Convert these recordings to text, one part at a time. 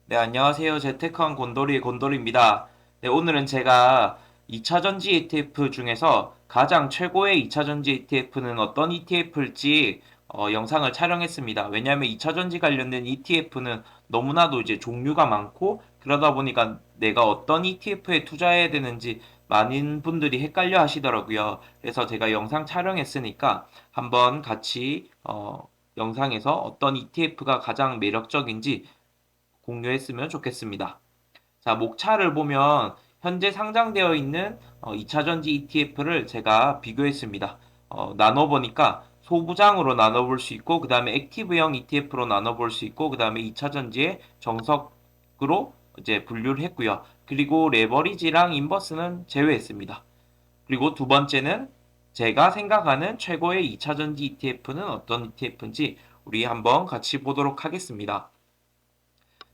네, 안녕하세요. 재테크한 곤돌이입니다. 네, 오늘은 제가 2차전지 ETF 중에서 가장 최고의 2차전지 ETF는 어떤 ETF일지 영상을 촬영했습니다. 왜냐하면 2차전지 관련된 ETF는 너무나도 이제 종류가 많고 그러다 보니까 내가 어떤 ETF에 투자해야 되는지 많은 분들이 헷갈려 하시더라고요. 그래서 제가 영상 촬영했으니까 한번 같이 영상에서 어떤 ETF가 가장 매력적인지 공유했으면 좋겠습니다. 자, 목차를 보면 현재 상장되어 있는 2차전지 ETF를 제가 비교했습니다. 나눠보니까 소부장으로 나눠볼 수 있고, 그 다음에 액티브형 ETF로 나눠볼 수 있고, 그 다음에 2차전지의 정석으로 이제 분류를 했고요. 그리고 레버리지랑 인버스는 제외했습니다. 그리고 두 번째는 제가 생각하는 최고의 2차전지 ETF는 어떤 ETF인지 우리 한번 같이 보도록 하겠습니다.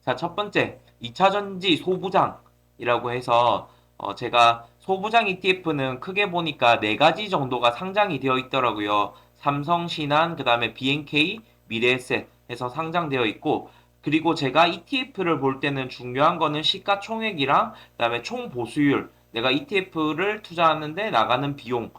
자, 첫 번째, 2차 전지 소부장이라고 해서 제가 소부장 ETF는 크게 보니까 네 가지 정도가 상장이 되어 있더라고요. 삼성, 신한, 그 다음에 BNK, 미래에셋 해서 상장되어 있고, 그리고 제가 ETF를 볼 때는 중요한 거는 시가총액이랑 그다음에 총 보수율, 내가 ETF를 투자하는데 나가는 비용,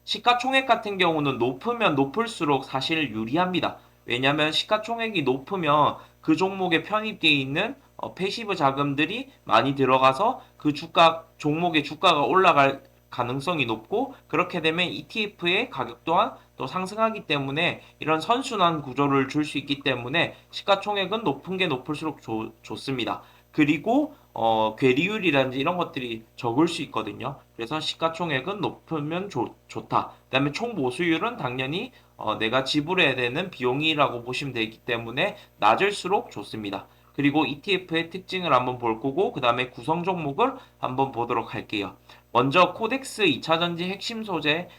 시가총액 같은 경우는 높으면 높을수록 사실 유리합니다. 왜냐하면 시가총액이 높으면 그 종목에 편입되어 있는 패시브 자금들이 많이 들어가서 그 종목의 주가가 올라갈 가능성이 높고 그렇게 되면 ETF의 가격 또한 또 상승하기 때문에 이런 선순환 구조를 줄 수 있기 때문에 시가총액은 높은 게 높을수록 좋습니다. 그리고 괴리율이라든지 이런 것들이 적을 수 있거든요. 그래서 시가총액은 높으면 좋다. 그다음에 총 보수율은 당연히 내가 지불해야 되는 비용이라고 보시면 되기 때문에 낮을수록 좋습니다. 그리고 ETF의 특징을 한번 볼 거고 그 다음에 구성 종목을 한번 보도록 할게요. 먼저 코덱스 2차전지 핵심 소재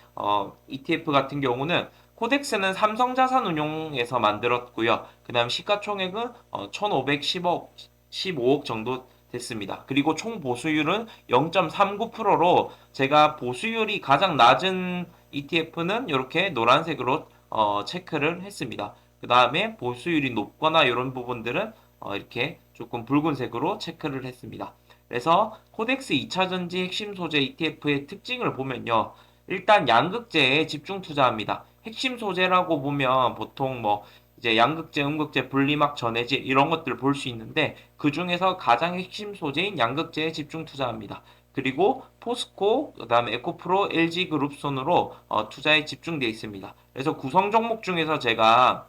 ETF 같은 경우는 코덱스는 삼성자산운용에서 만들었고요. 그 다음 시가총액은 1515억 정도 됐습니다. 그리고 총 보수율은 0.39%로 제가 보수율이 가장 낮은 ETF는 이렇게 노란색으로 체크를 했습니다. 그 다음에 보수율이 높거나 이런 부분들은 이렇게 조금 붉은색으로 체크를 했습니다. 그래서 코덱스 2차전지 핵심 소재 ETF의 특징을 보면요. 일단 양극재에 집중 투자합니다. 핵심 소재라고 보면 보통 뭐 이제 양극재, 음극재, 분리막, 전해질 이런 것들 볼 수 있는데 그 중에서 가장 핵심 소재인 양극재에 집중 투자합니다. 그리고 포스코, 그다음에 에코프로, LG그룹 손으로 투자에 집중되어 있습니다. 그래서 구성 종목 중에서 제가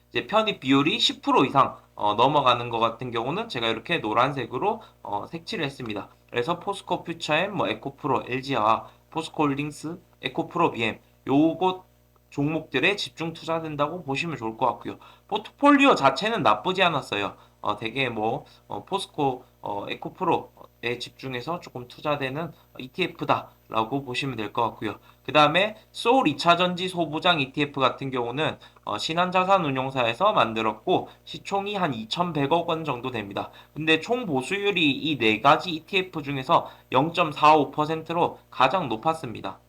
이제 편입 비율이 10% 이상 넘어가는 것 같은 경우는 제가 이렇게 노란색으로 색칠을 했습니다. 그래서 포스코 퓨처엠, 뭐 에코프로, LG화, 포스코홀딩스, 에코프로 BM 요것 종목들에 집중 투자된다고 보시면 좋을 것 같고요. 포트폴리오 자체는 나쁘지 않았어요. 되게 뭐 포스코, 에코프로에 집중해서 조금 투자되는 ETF다라고 보시면 될 것 같고요. 그 다음에 소울 2차전지 소부장 ETF 같은 경우는 신한자산운용사에서 만들었고 시총이 한 2,100억 원 정도 됩니다. 근데 총 보수율이 이 네 가지 ETF 중에서 0.45%로 가장 높았습니다.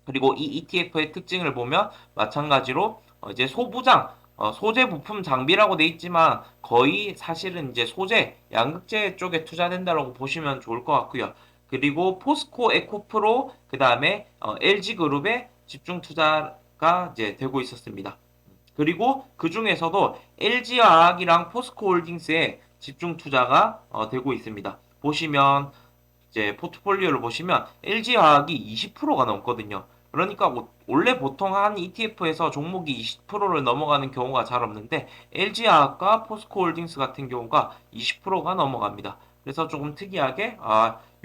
그리고 이 ETF의 특징을 보면 마찬가지로 이제 소부장, 소재 부품 장비라고 돼 있지만 거의 사실은 이제 소재, 양극재 쪽에 투자된다고 보시면 좋을 것 같고요. 그리고 포스코 에코프로, 그 다음에 LG그룹에 집중 투자가 이제 되고 있었습니다. 그리고 그 중에서도 LG화학이랑 포스코홀딩스에 집중 투자가 되고 있습니다. 보시면 이제 포트폴리오를 보시면 LG화학이 20%가 넘거든요. 그러니까 원래 보통 한 ETF에서 종목이 20%를 넘어가는 경우가 잘 없는데 LG화학과 포스코홀딩스 같은 경우가 20%가 넘어갑니다. 그래서 조금 특이하게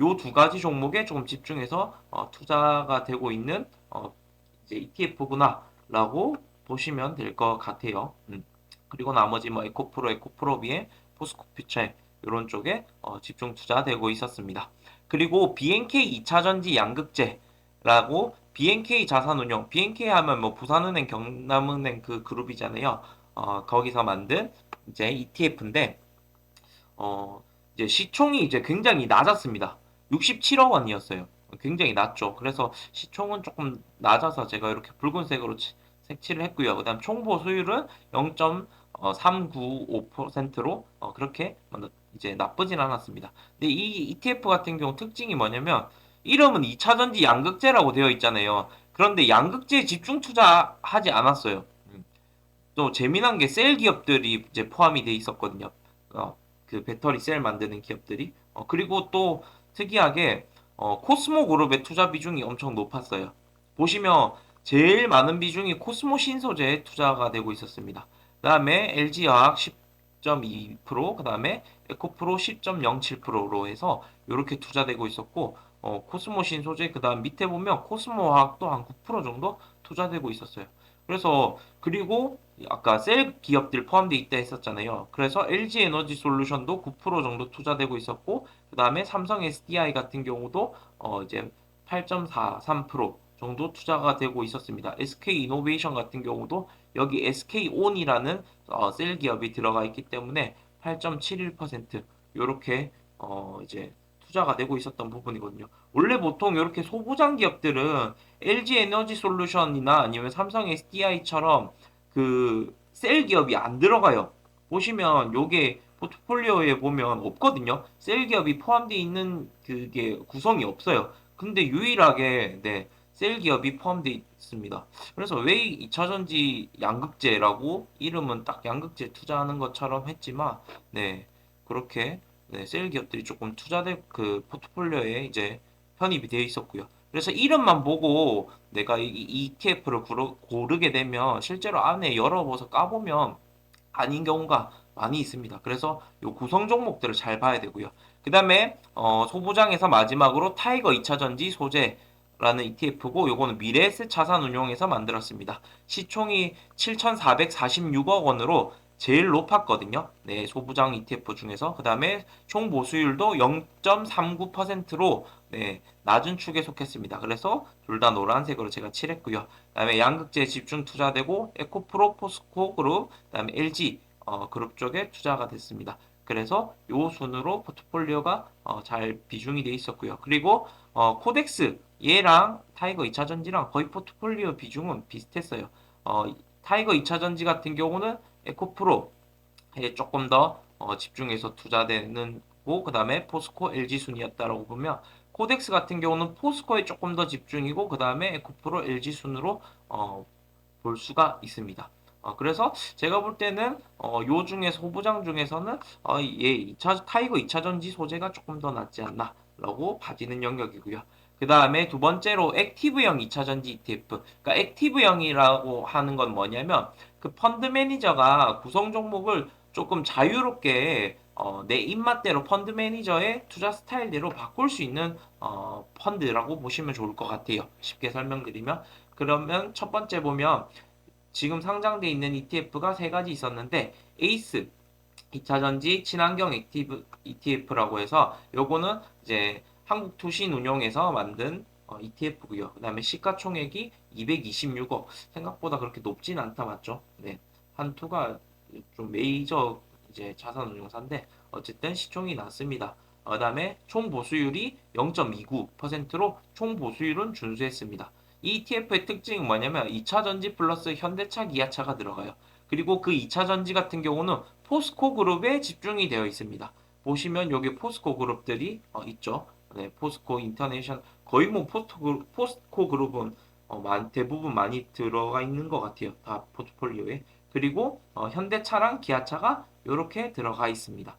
요 두 가지 종목에 조금 집중해서 투자가 되고 있는 이제 ETF구나라고 보시면 될 것 같아요. 그리고 나머지 뭐 에코프로, 에코프로비에 포스코퓨처 이런 쪽에 집중 투자되고 있었습니다. 그리고 BNK 2차전지 양극재라고 BNK 자산운용, BNK 하면 뭐 부산은행, 경남은행 그 그룹이잖아요. 거기서 만든 이제 ETF인데 이제 시총이 이제 굉장히 낮았습니다. 67억 원이었어요. 굉장히 낮죠. 그래서 시총은 조금 낮아서 제가 이렇게 붉은색으로 색칠을 했고요. 그다음 총 보수율은 395%로 그렇게 이제 나쁘진 않았습니다. 근데 이 ETF 같은 경우 특징이 뭐냐면 이름은 2차전지 양극재라고 되어 있잖아요. 그런데 양극재에 집중 투자하지 않았어요. 또 재미난 게 셀 기업들이 이제 포함이 돼 있었거든요. 그 배터리 셀 만드는 기업들이. 그리고 또 특이하게 코스모 그룹의 투자 비중이 엄청 높았어요. 보시면 제일 많은 비중이 코스모 신소재에 투자가 되고 있었습니다. 그다음에 LG화학 10.2%, 그다음에 에코프로 10.07%로 해서 이렇게 투자되고 있었고 코스모 신소재 그다음 밑에 보면 코스모 화학도 한 9% 정도 투자되고 있었어요. 그래서 그리고 아까 셀 기업들 포함되어 있다 했었잖아요. 그래서 LG 에너지 솔루션도 9% 정도 투자되고 있었고, 그 다음에 삼성 SDI 같은 경우도 이제 8.43% 정도 투자가 되고 있었습니다. SK 이노베이션 같은 경우도 여기 SK온이라는 셀 기업이 들어가 있기 때문에 8.71% 이렇게 이제 투자가 되고 있었던 부분이거든요. 원래 보통 이렇게 소부장 기업들은 LG 에너지 솔루션이나 아니면 삼성 SDI처럼 그 셀 기업이 안 들어가요. 보시면 요게 포트폴리오에 보면 없거든요. 셀 기업이 포함되어 있는 그게 구성이 없어요. 근데 유일하게 네, 셀 기업이 포함되어 있습니다. 그래서 왜 2차전지 양극재라고 이름은 딱 양극재 투자하는 것처럼 했지만 네, 그렇게 네, 셀 기업들이 조금 투자된 그 포트폴리오에 이제 편입이 되어 있었고요. 그래서 이름만 보고 내가 이 ETF를 고르게 되면 실제로 안에 열어봐서 까보면 아닌 경우가 많이 있습니다. 그래서 요 구성 종목들을 잘 봐야 되고요. 그 다음에 소부장에서 마지막으로 타이거 2차전지 소재라는 ETF고 요거는 미래에셋 자산운용에서 만들었습니다. 시총이 7,446억 원으로 제일 높았거든요. 네, 소부장 ETF 중에서. 그 다음에 총 보수율도 0.39%로 네, 낮은 축에 속했습니다. 그래서 둘 다 노란색으로 제가 칠했고요. 그다음에 양극재 집중 투자되고 에코프로, 포스코 그룹, 그다음에 LG 그룹 쪽에 투자가 됐습니다. 그래서 요 순으로 포트폴리오가 잘 비중이 돼 있었고요. 그리고 코덱스 얘랑 타이거 2차전지랑 거의 포트폴리오 비중은 비슷했어요. 타이거 2차전지 같은 경우는 에코프로에 조금 더 집중해서 투자되는 고 그다음에 포스코 LG 순이었다라고 보면 코덱스 같은 경우는 포스코에 조금 더 집중이고 그 다음에 에코프로 LG 순으로 볼 수가 있습니다. 그래서 제가 볼 때는 요 중에 소부장 중에서는 얘 2차 타이거 2차전지 소재가 조금 더 낫지 않나라고 봐지는 영역이고요. 그 다음에 두 번째로 액티브형 2차전지 ETF. 그러니까 액티브형이라고 하는 건 뭐냐면 그 펀드 매니저가 구성 종목을 조금 자유롭게 내 입맛대로 펀드 매니저의 투자 스타일대로 바꿀 수 있는 펀드라고 보시면 좋을 것 같아요. 쉽게 설명드리면 그러면 첫 번째 보면 지금 상장돼 있는 ETF가 세 가지 있었는데 에이스 2차전지 친환경 액티브 ETF라고 해서 요거는 이제 한국투신운용에서 만든 ETF고요. 그다음에 시가총액이 226억. 생각보다 그렇게 높진 않다 맞죠? 네. 한투가 좀 메이저 이제 자산운용사인데 어쨌든 시총이 낮습니다. 그다음에 총 보수율이 0.29%로 총 보수율은 준수했습니다. 이 ETF의 특징은 뭐냐면 2차 전지 플러스 현대차, 기아차가 들어가요. 그리고 그 2차 전지 같은 경우는 포스코 그룹에 집중이 되어 있습니다. 보시면 여기 포스코 그룹들이 있죠. 네, 포스코 인터내셔널 거의 뭐 포스코 그룹은 대부분 많이 들어가 있는 것 같아요. 다 포트폴리오에. 그리고 현대차랑 기아차가 이렇게 들어가 있습니다.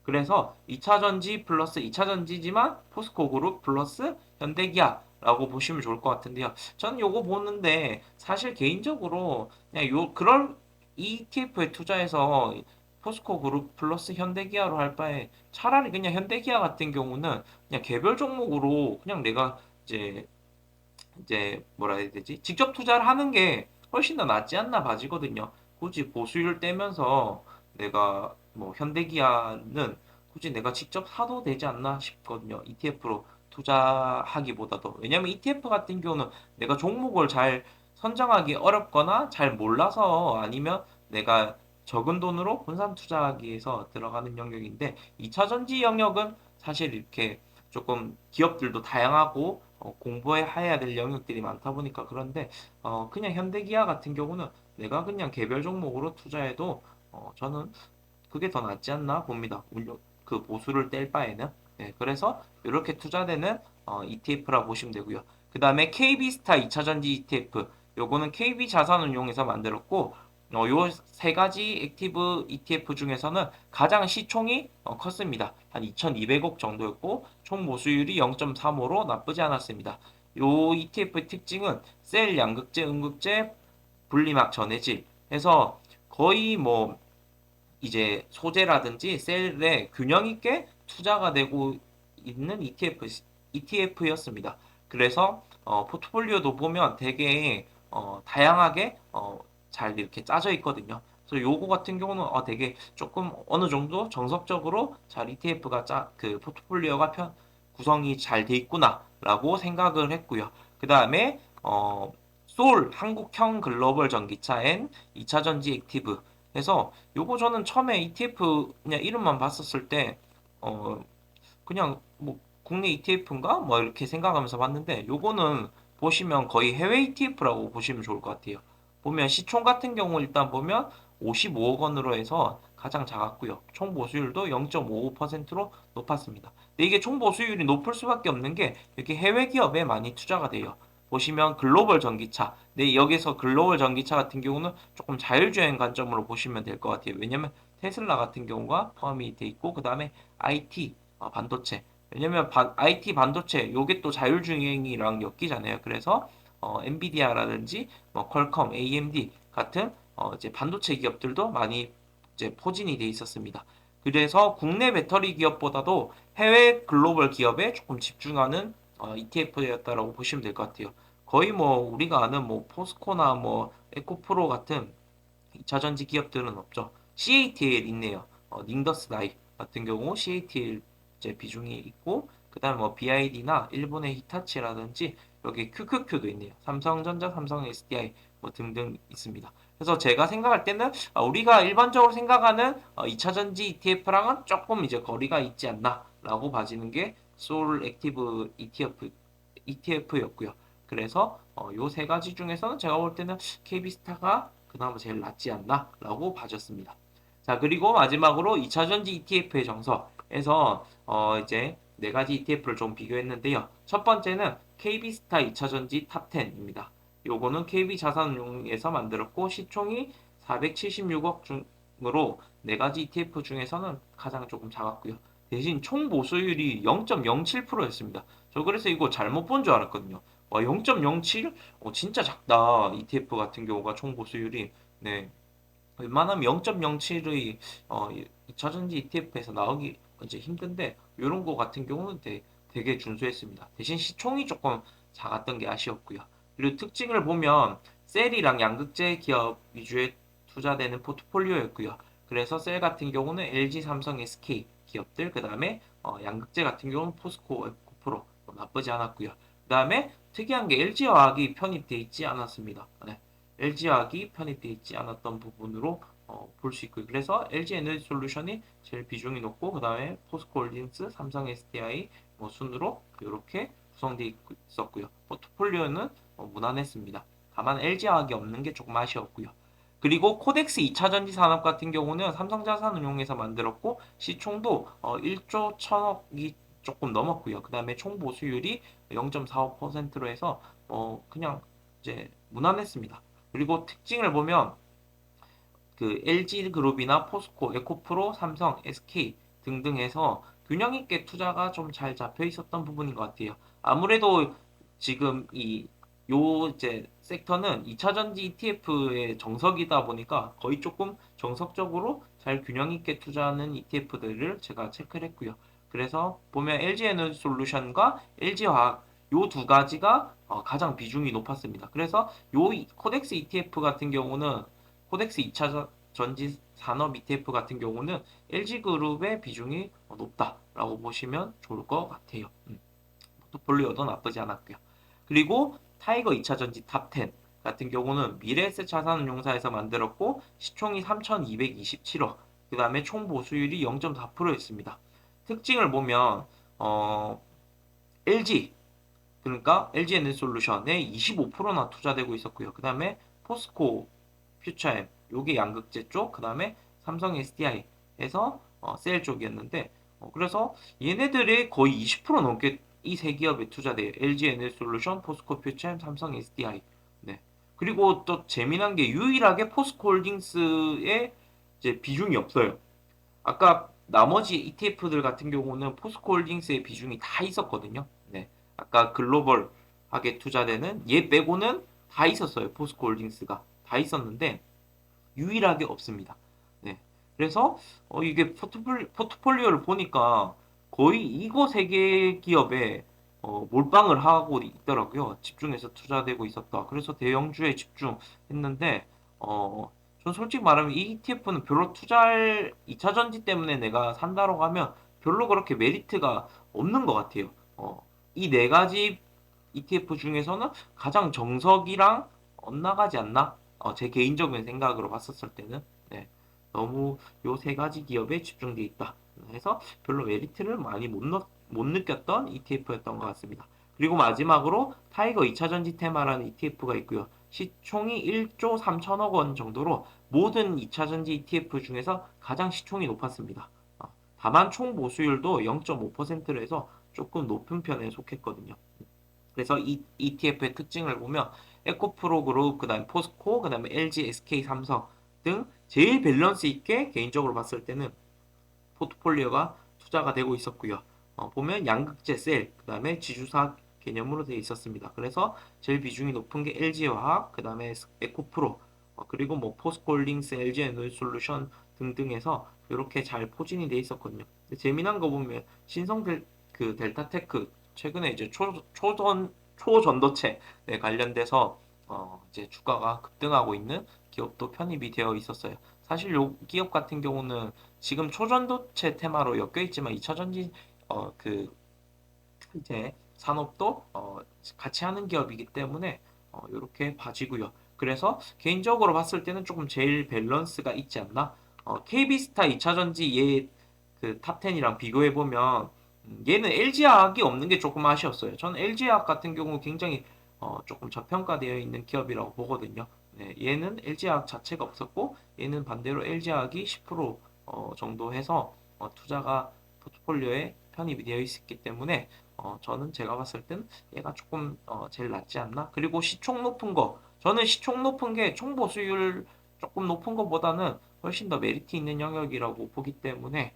그래서 2차 전지 플러스 2차 전지지만 포스코 그룹 플러스 현대기아라고 보시면 좋을 것 같은데요. 저는 요거 보는데 사실 개인적으로 그냥 그런 ETF에 투자해서 포스코 그룹 플러스 현대기아로 할 바에 차라리 그냥 현대기아 같은 경우는 그냥 개별 종목으로 그냥 내가 이제 뭐라 해야 되지? 직접 투자를 하는 게 훨씬 더 낫지 않나 봐지거든요. 굳이 보수율 떼면서 내가 뭐 현대기아는 굳이 내가 직접 사도 되지 않나 싶거든요. ETF로 투자하기보다도. 왜냐면 ETF 같은 경우는 내가 종목을 잘 선정하기 어렵거나 잘 몰라서 아니면 내가 적은 돈으로 분산 투자하기 위해서 들어가는 영역인데 2차 전지 영역은 사실 이렇게 조금 기업들도 다양하고 공부해야 될 영역들이 많다 보니까 그런데 그냥 현대기아 같은 경우는 내가 그냥 개별 종목으로 투자해도 저는 그게 더 낫지 않나 봅니다. 그 보수를 뗄 바에는. 네, 그래서 이렇게 투자되는 ETF라 보시면 되고요. 그 다음에 KB스타 2차전지 ETF. 요거는 KB 자산운용에서 만들었고, 요 세 가지 액티브 ETF 중에서는 가장 시총이 컸습니다. 한 2,200억 정도였고, 총 보수율이 0.35로 나쁘지 않았습니다. 요 ETF의 특징은 셀, 양극재, 음극재, 분리막 전해질 해서 거의 뭐 이제 소재라든지 셀에 균형 있게 투자가 되고 있는 ETF였습니다. 그래서 포트폴리오도 보면 되게 다양하게 잘 이렇게 짜져 있거든요. 그래서 요거 같은 경우는 되게 조금 어느 정도 정석적으로 잘 ETF가 그 포트폴리오가 구성이 잘 돼 있구나라고 생각을 했고요. 그 다음에 솔 한국형 글로벌 전기차 N 2차 전지 액티브 해서 요거 저는 처음에 ETF 그냥 이름만 봤었을 때 어 그냥 뭐 국내 ETF인가 뭐 이렇게 생각하면서 봤는데 요거는 보시면 거의 해외 ETF라고 보시면 좋을 것 같아요. 보면 시총 같은 경우 일단 보면 55억 원으로 해서 가장 작았고요. 총 보수율도 0.55%로 높았습니다. 근데 이게 총 보수율이 높을 수밖에 없는 게 이렇게 해외 기업에 많이 투자가 돼요. 보시면 글로벌 전기차. 네, 여기서 글로벌 전기차 같은 경우는 조금 자율주행 관점으로 보시면 될 것 같아요. 왜냐면 테슬라 같은 경우가 포함이 돼 있고 그 다음에 IT 반도체. 왜냐면 IT 반도체 요게 또 자율주행이랑 엮이잖아요. 그래서 엔비디아라든지 뭐 퀄컴, AMD 같은 이제 반도체 기업들도 많이 이제 포진이 돼 있었습니다. 그래서 국내 배터리 기업보다도 해외 글로벌 기업에 조금 집중하는 ETF였다라고 보시면 될 것 같아요. 거의 뭐 우리가 아는 뭐 포스코나 뭐 에코프로 같은 2차전지 기업들은 없죠. CATL 있네요. 닝더스 다이 같은 경우 CATL 이제 비중이 있고 그다음에 뭐 BID나 일본의 히타치라든지 여기 QQQ도 있네요. 삼성전자, 삼성 SDI 뭐 등등 있습니다. 그래서 제가 생각할 때는 우리가 일반적으로 생각하는 2차전지 ETF랑은 조금 이제 거리가 있지 않나라고 봐지는 게 소울 액티브 ETF였고요. 그래서 요 세 가지 중에서는 제가 볼 때는 KB스타가 그나마 제일 낫지 않나라고 봐졌습니다. 자, 그리고 마지막으로 2차전지 ETF의 정석에서 이제 네 가지 ETF를 좀 비교했는데요. 첫 번째는 KB스타 2차전지 탑10입니다. 요거는 KB자산운용에서 만들었고 시총이 476억 중으로 네 가지 ETF 중에서는 가장 조금 작았고요. 대신 총 보수율이 0.07%였습니다. 저 그래서 이거 잘못 본 줄 알았거든요. 와, 0.07? 진짜 작다. ETF 같은 경우가 총 보수율이. 네. 웬만하면 0.07의 2차전지 ETF에서 나오기 이제 힘든데 이런 거 같은 경우는 되게 준수했습니다. 대신 시총이 조금 작았던 게 아쉬웠고요. 그리고 특징을 보면 셀이랑 양극재 기업 위주의 투자되는 포트폴리오였고요. 그래서 셀 같은 경우는 LG, 삼성, SK 기업들, 그 다음에 양극재 같은 경우는 포스코, 에코프로 나쁘지 않았고요. 그 다음에 특이한 게 LG화학이 편입되어 있지 않았습니다. 네. LG화학이 편입되어 있지 않았던 부분으로 볼 수 있고요. 그래서 LG 에너지 솔루션이 제일 비중이 높고 그 다음에 포스코홀딩스, 삼성 SDI 뭐 순으로 이렇게 구성되어 있었고요. 포트폴리오는 무난했습니다. 다만 LG화학이 없는 게 조금 아쉬웠고요. 그리고 코덱스 2차전지 산업 같은 경우는 삼성자산운용에서 만들었고 시총도 1조 1천억이 조금 넘었고요. 그 다음에 총 보수율이 0.45%로 해서 그냥 이제 무난했습니다. 그리고 특징을 보면 그 LG그룹이나 포스코, 에코프로, 삼성, SK 등등 해서 균형 있게 투자가 좀 잘 잡혀 있었던 부분인 것 같아요. 아무래도 지금 요 이제 섹터는 2차전지 ETF의 정석이다 보니까 거의 조금 정석적으로 잘 균형 있게 투자하는 ETF들을 제가 체크를 했고요. 그래서 보면 LG에너지솔루션과 LG화학 요 두 가지가 가장 비중이 높았습니다. 그래서 요 코덱스 ETF 같은 경우는 코덱스 2차 전지 산업 ETF 같은 경우는 LG그룹의 비중이 높다라고 보시면 좋을 것 같아요. 포트폴리오도 나쁘지 않았고요. 그리고 타이거 2차 전지 탑10 같은 경우는 미래에셋 자산운용사에서 만들었고 시총이 3,227억, 그 다음에 총 보수율이 0.4%였습니다. 특징을 보면 LG 그러니까 LG에너지솔루션에 25%나 투자되고 있었고요. 그 다음에 포스코 퓨처엠 요게 양극재 쪽, 그 다음에 삼성 SDI에서 셀 쪽이었는데 그래서 얘네들의 거의 20% 넘게 이 세 기업에 투자돼요. LG 에너지솔루션, 포스코 퓨처엠, 삼성 SDI. 네. 그리고 또 재미난 게 유일하게 포스코홀딩스의 이제 비중이 없어요. 아까 나머지 ETF들 같은 경우는 포스코홀딩스의 비중이 다 있었거든요. 네. 아까 글로벌하게 투자되는 얘 빼고는 다 있었어요. 포스코홀딩스가 다 있었는데 유일하게 없습니다. 네. 그래서 이게 포트폴리오를 보니까 거의 이거 세 개 기업에 몰빵을 하고 있더라고요. 집중해서 투자되고 있었다. 그래서 대형주에 집중했는데 전 솔직히 말하면 이 ETF는 별로 투자할 2차 전지 때문에 내가 산다고 하면 별로 그렇게 메리트가 없는 것 같아요. 이 네 가지 ETF 중에서는 가장 정석이랑 엇나가지 않나? 제 개인적인 생각으로 봤었을 때는 네, 너무 요 세 가지 기업에 집중돼 있다. 해서 별로 메리트를 많이 못 느꼈던 ETF였던 것 같습니다. 그리고 마지막으로 타이거 2차전지 테마라는 ETF가 있고요. 시총이 1조 3천억 원 정도로 모든 2차전지 ETF 중에서 가장 시총이 높았습니다. 다만 총 보수율도 0.5%로 해서 조금 높은 편에 속했거든요. 그래서 이 ETF의 특징을 보면 에코프로 그룹, 그다음에 포스코, 그다음에 LG, SK, 삼성 등 제일 밸런스 있게 개인적으로 봤을 때는 포트폴리오가 투자가 되고 있었고요. 보면 양극재 셀, 그다음에 지주사 개념으로 되어 있었습니다. 그래서 제일 비중이 높은 게 LG화학, 그다음에 에코프로, 그리고 뭐 포스코홀딩스, LG에너지솔루션 등등해서 이렇게 잘 포진이 되어 있었거든요. 재미난 거 보면 그 델타테크 최근에 이제 초전도체 네, 관련돼서 이제 주가가 급등하고 있는 기업도 편입이 되어 있었어요. 사실 요 기업 같은 경우는 지금 초전도체 테마로 엮여 있지만 2차전지 그 이제 산업도 같이 하는 기업이기 때문에 이렇게 봐지고요. 그래서 개인적으로 봤을 때는 조금 제일 밸런스가 있지 않나? KB스타 2차전지 얘그 탑10이랑 비교해 보면 얘는 LG화학이 없는 게 조금 아쉬웠어요. 저는 LG화학 같은 경우 굉장히 조금 저평가되어 있는 기업이라고 보거든요. 네, 얘는 LG화학 자체가 없었고 얘는 반대로 LG화학이 10% 정도 해서 투자가 포트폴리오에 편입이 되어 있었기 때문에 저는 제가 봤을 땐 얘가 조금 제일 낫지 않나? 그리고 시총 높은 거 저는 시총 높은 게 총보수율 조금 높은 것보다는 훨씬 더 메리트 있는 영역이라고 보기 때문에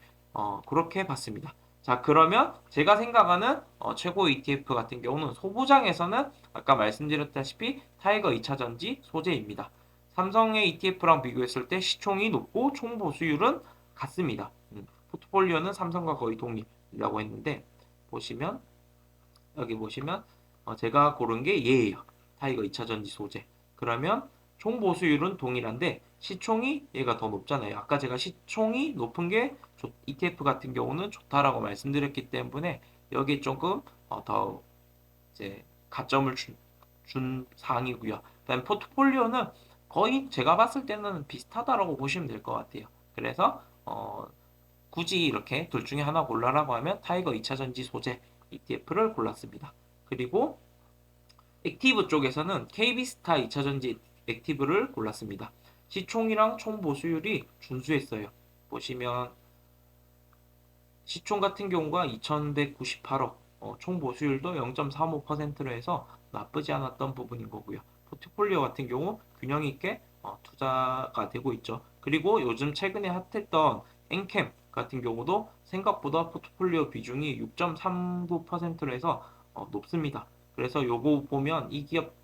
그렇게 봤습니다. 자, 그러면 제가 생각하는 최고 ETF 같은 경우는 소부장에서는 아까 말씀드렸다시피 타이거 2차전지 소재입니다. 삼성의 ETF랑 비교했을 때 시총이 높고 총 보수율은 같습니다. 포트폴리오는 삼성과 거의 동일이라고 했는데 보시면 여기 보시면 제가 고른 게 얘예요. 타이거 2차전지 소재. 그러면 총 보수율은 동일한데 시총이 얘가 더 높잖아요. 아까 제가 시총이 높은 게 ETF 같은 경우는 좋다라고 말씀드렸기 때문에 여기 조금 더 이제 가점을 준 사항이고요. 그다음 포트폴리오는 거의 제가 봤을 때는 비슷하다라고 보시면 될 것 같아요. 그래서 굳이 이렇게 둘 중에 하나 골라라고 하면 타이거 2차전지 소재 ETF를 골랐습니다. 그리고 액티브 쪽에서는 KB스타 2차전지 액티브를 골랐습니다. 시총이랑 총 보수율이 준수했어요. 보시면 시총 같은 경우가 2198억, 총 보수율도 0.35%로 해서 나쁘지 않았던 부분인 거고요. 포트폴리오 같은 경우 균형 있게 투자가 되고 있죠. 그리고 요즘 최근에 핫했던 엔캠 같은 경우도 생각보다 포트폴리오 비중이 6.39%로 해서 높습니다. 그래서 요거 보면 이 기업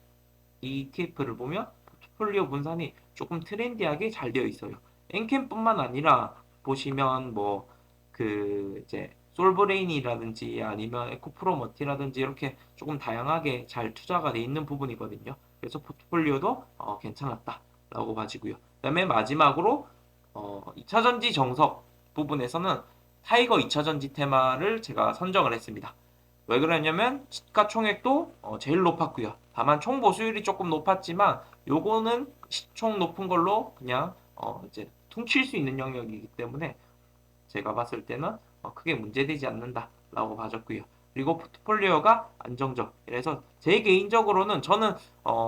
ETF를 보면 포트폴리오 분산이 조금 트렌디하게 잘 되어 있어요. 엔캠뿐만 아니라 보시면 뭐 그 이제 솔브레인이라든지 아니면 에코프로머티라든지 이렇게 조금 다양하게 잘 투자가 돼 있는 부분이거든요. 그래서 포트폴리오도 괜찮았다라고 봐지고요. 그다음에 마지막으로 2차전지 정석 부분에서는 타이거 2차전지 테마를 제가 선정을 했습니다. 왜 그러냐면 시가총액도 제일 높았고요. 다만 총 보수율이 조금 높았지만 요거는 시총 높은 걸로 그냥 이제 퉁칠 수 있는 영역이기 때문에 제가 봤을 때는 크게 문제되지 않는다라고 봐졌고요. 그리고 포트폴리오가 안정적. 그래서 제 개인적으로는 저는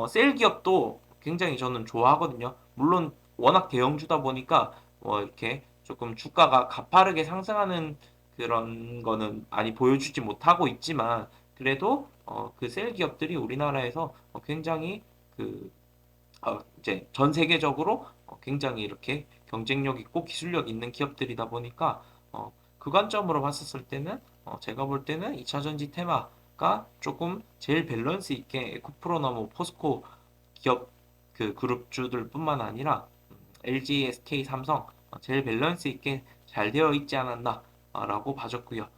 셀 기업도 굉장히 저는 좋아하거든요. 물론 워낙 대형주다 보니까 뭐 이렇게 조금 주가가 가파르게 상승하는 그런 거는 많이 보여주지 못하고 있지만 그래도 그 셀 기업들이 우리나라에서 굉장히 그 이제 전 세계적으로 굉장히 이렇게 경쟁력 있고 기술력 있는 기업들이다 보니까 그 관점으로 봤었을 때는 제가 볼 때는 2차전지 테마가 조금 제일 밸런스 있게 에코프로나 뭐 포스코 기업 그 그룹주들 뿐만 아니라 LG, SK, 삼성 제일 밸런스 있게 잘 되어 있지 않았나라고 봐졌고요.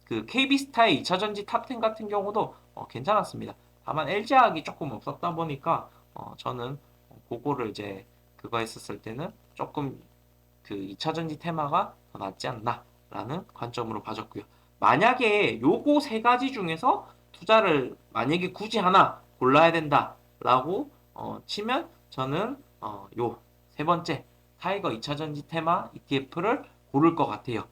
그 KB스타의 2차전지 탑10 같은 경우도 괜찮았습니다. 다만 LG화학이 조금 없었다 보니까 저는 그거를 이제 그거 했었을 때는 조금 그 2차전지 테마가 더 낫지 않나라는 관점으로 봐줬고요. 만약에 요거 세 가지 중에서 투자를 만약에 굳이 하나 골라야 된다라고 치면 저는 요 세 번째 타이거 2차전지 테마 ETF를 고를 것 같아요.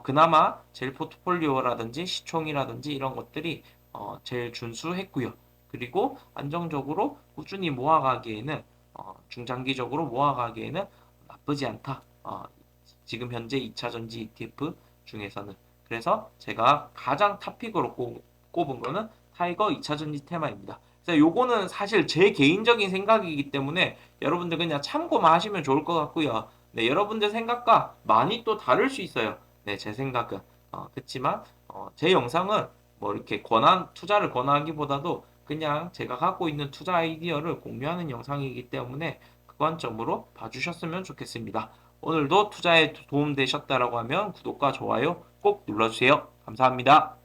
그나마 제일 포트폴리오라든지 시총이라든지 이런 것들이 제일 준수했고요. 그리고 안정적으로 꾸준히 모아가기에는 중장기적으로 모아가기에는 나쁘지 않다. 지금 현재 2차전지 ETF 중에서는. 그래서 제가 가장 탑픽으로 꼽은 거는 타이거 2차전지 테마입니다. 그래서 요거는 사실 제 개인적인 생각이기 때문에 여러분들 그냥 참고만 하시면 좋을 것 같고요. 네, 여러분들 생각과 많이 또 다를 수 있어요. 네, 제 생각은. 그렇지만 제 영상은 뭐 이렇게 투자를 권하기보다도 그냥 제가 갖고 있는 투자 아이디어를 공유하는 영상이기 때문에 그 관점으로 봐주셨으면 좋겠습니다. 오늘도 투자에 도움되셨다라고 하면 구독과 좋아요 꼭 눌러주세요. 감사합니다.